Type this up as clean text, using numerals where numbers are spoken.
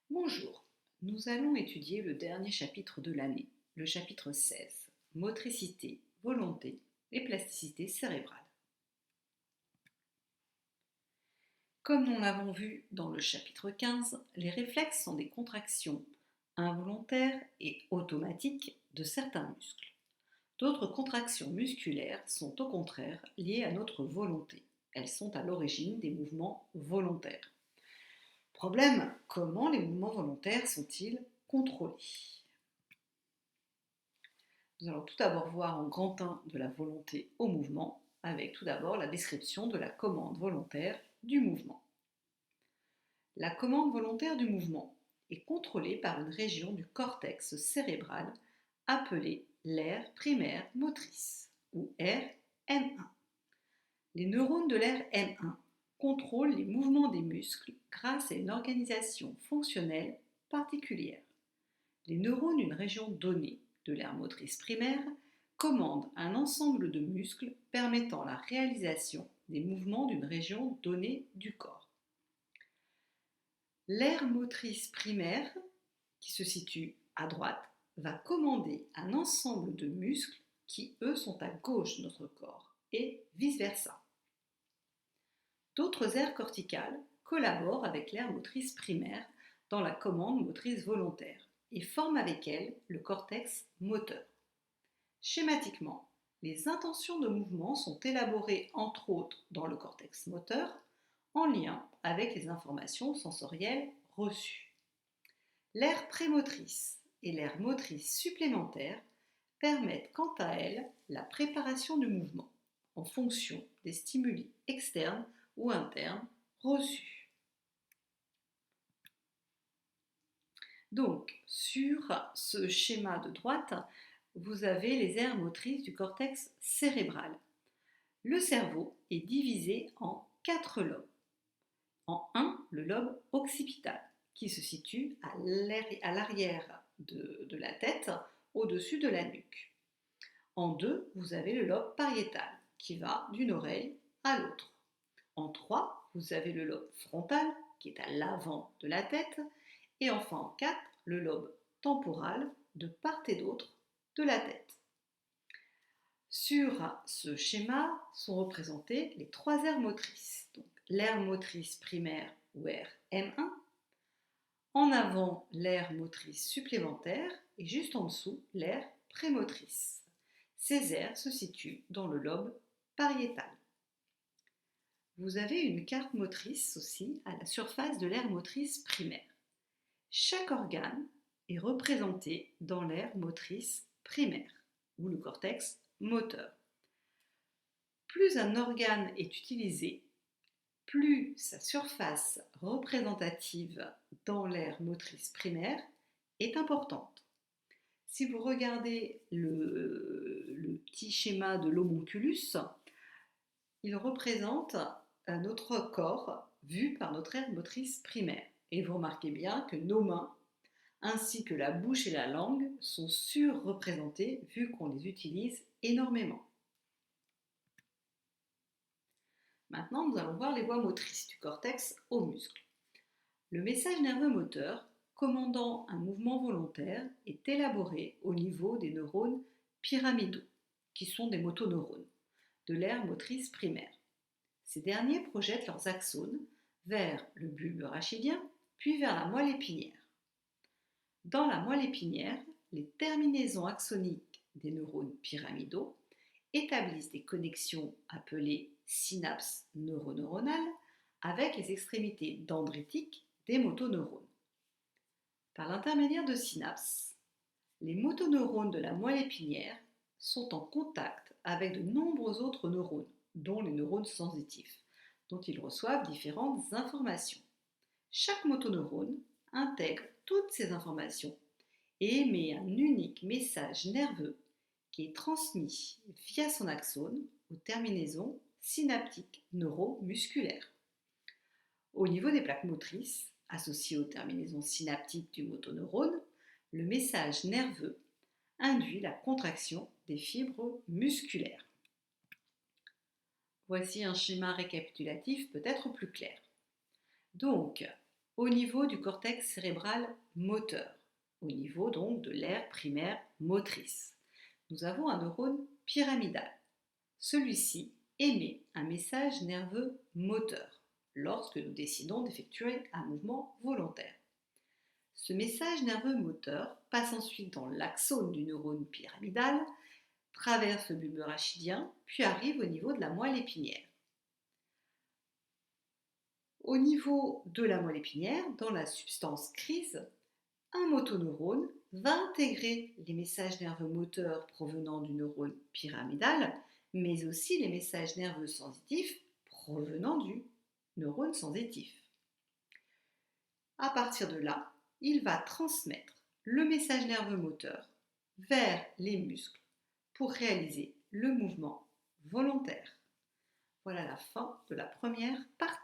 Bonjour, nous allons étudier le dernier chapitre de l'année, le chapitre 16, motricité, volonté et plasticité cérébrale. Comme nous l'avons vu dans le chapitre 15, les réflexes sont des contractions involontaires et automatiques de certains muscles. D'autres contractions musculaires sont au contraire liées à notre volonté. Elles sont à l'origine des mouvements volontaires. Problème, comment les mouvements volontaires sont-ils contrôlés? Nous allons tout d'abord voir en grand 1 de la volonté au mouvement, avec tout d'abord la description de la commande volontaire du mouvement. La commande volontaire du mouvement est contrôlée par une région du cortex cérébral appelée l'aire primaire motrice, ou RM1. Les neurones de l'aire M1 contrôlent les mouvements des muscles grâce à une organisation fonctionnelle particulière. Les neurones d'une région donnée de l'aire motrice primaire commandent un ensemble de muscles permettant la réalisation des mouvements d'une région donnée du corps. L'aire motrice primaire, qui se situe à droite, va commander un ensemble de muscles qui, eux, sont à gauche de notre corps, et vice-versa. D'autres aires corticales collaborent avec l'aire motrice primaire dans la commande motrice volontaire et forment avec elle le cortex moteur. Schématiquement, les intentions de mouvement sont élaborées entre autres dans le cortex moteur en lien avec les informations sensorielles reçues. L'aire prémotrice et l'aire motrice supplémentaire permettent quant à elles la préparation du mouvement en fonction des stimuli externes ou internes reçus. Donc, sur ce schéma de droite, vous avez les aires motrices du cortex cérébral. Le cerveau est divisé en 4 lobes. En un, le lobe occipital, qui se situe à l'arrière de la tête, au-dessus de la nuque. En 2, vous avez le lobe pariétal, qui va d'une oreille à l'autre. En 3, vous avez le lobe frontal, qui est à l'avant de la tête. Et enfin en 4, le lobe temporal, de part et d'autre de la tête. Sur ce schéma sont représentées les 3 aires motrices. Donc, l'aire motrice primaire ou aire M1, en avant l'aire motrice supplémentaire et juste en dessous l'aire prémotrice. Ces aires se situent dans le lobe pariétal. Vous avez une carte motrice aussi à la surface de l'aire motrice primaire. Chaque organe est représenté dans l'aire motrice primaire, ou le cortex moteur. Plus un organe est utilisé, plus sa surface représentative dans l'aire motrice primaire est importante. Si vous regardez le petit schéma de l'homonculus, il représente notre corps vu par notre aire motrice primaire. Et vous remarquez bien que nos mains, ainsi que la bouche et la langue, sont surreprésentées vu qu'on les utilise énormément. Maintenant, nous allons voir les voies motrices du cortex aux muscles. Le message nerveux moteur, commandant un mouvement volontaire, est élaboré au niveau des neurones pyramidaux, qui sont des motoneurones, de l'aire motrice primaire. Ces derniers projettent leurs axones vers le bulbe rachidien, puis vers la moelle épinière. Dans la moelle épinière, les terminaisons axoniques des neurones pyramidaux établissent des connexions appelées synapses neuroneuronales avec les extrémités dendritiques des motoneurones. Par l'intermédiaire de synapses, les motoneurones de la moelle épinière sont en contact avec de nombreux autres neurones, dont les neurones sensitifs, dont ils reçoivent différentes informations. Chaque motoneurone intègre toutes ces informations et émet un unique message nerveux qui est transmis via son axone aux terminaisons synaptiques neuromusculaires. Au niveau des plaques motrices, associées aux terminaisons synaptiques du motoneurone, le message nerveux induit la contraction des fibres musculaires. Voici un schéma récapitulatif peut-être plus clair. Donc, au niveau du cortex cérébral moteur, au niveau donc de l'aire primaire motrice. Nous avons un neurone pyramidal. Celui-ci émet un message nerveux moteur lorsque nous décidons d'effectuer un mouvement volontaire. Ce message nerveux moteur passe ensuite dans l'axone du neurone pyramidal, traverse le bulbe rachidien, puis arrive au niveau de la moelle épinière. Au niveau de la moelle épinière, dans la substance grise, un motoneurone va intégrer les messages nerveux moteurs provenant du neurone pyramidal, mais aussi les messages nerveux sensitifs provenant du neurone sensitif. À partir de là, il va transmettre le message nerveux moteur vers les muscles pour réaliser le mouvement volontaire. Voilà la fin de la première partie.